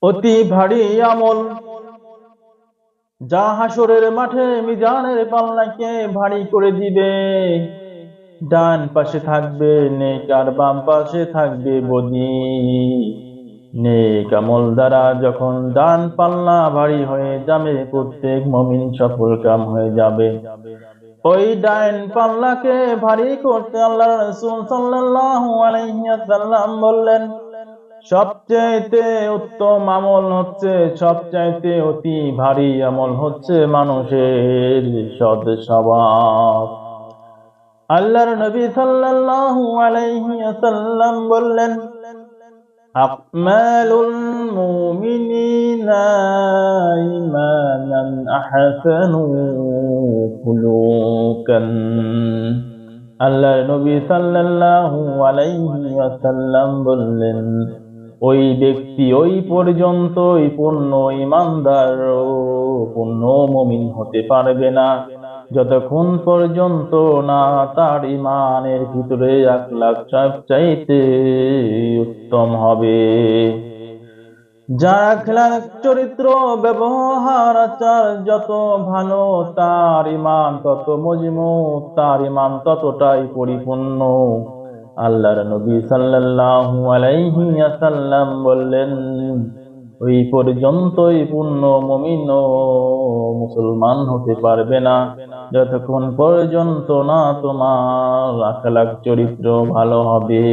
অতি ভারী আমল, যা হাসরের মাঠে মিজানের পাল্লাকে ভারী করে দিবে। ডান পাশে থাকবে নেক আর বাম পাশে থাকবে বদী। নেক আমল দ্বারা যখন ডান পাল্লা ভারী হয়ে যাবে, প্রত্যেক মুমিন সফল কাম হয়ে যাবে। ওই ডান পাল্লাকে ভারী করতে আল্লাহর রাসূল সাল্লাল্লাহু আলাইহি ওয়াসাল্লাম বললেন, সবচাইতে উত্তম আমল হচ্ছে, সবচাইতে অতি ভারী আমল হচ্ছে মানুষের সৎ স্বভাব। আল্লাহর নবী সাল্লাল্লাহু আলাইহি ওয়াসাল্লাম বললেন, আকমালুল মুমিনিনা ঈমানান আহসানু খুলুকান। আল্লাহর নবী সাল্লাল্লাহু আলাইহি ওয়াসাল্লাম বললেন, ওই ব্যক্তি ওই পর্যন্তই পূর্ণ ঈমানদার ও পূর্ণ মুমিন হতে পারবে না, যতক্ষণ পর্যন্ত না তার ঈমানের ভিতরে আখলাক সবচাইতে উত্তম হবে। যার আখলাক চরিত্র ব্যবহার আচার যত ভালো, তার ঈমান তত মজবুত, তার ঈমান ততটাই পরিপূর্ণ। আল্লাহর নবী সাল্লাল্লাহু আলাইহি ওয়াসাল্লাম বললেন, ওই পর্যন্তই পূর্ণ মুমিন ও মুসলমান হতে পারবে না, যতক্ষণ পর্যন্ত না তোমার আখলাক চরিত্র ভালো হবে।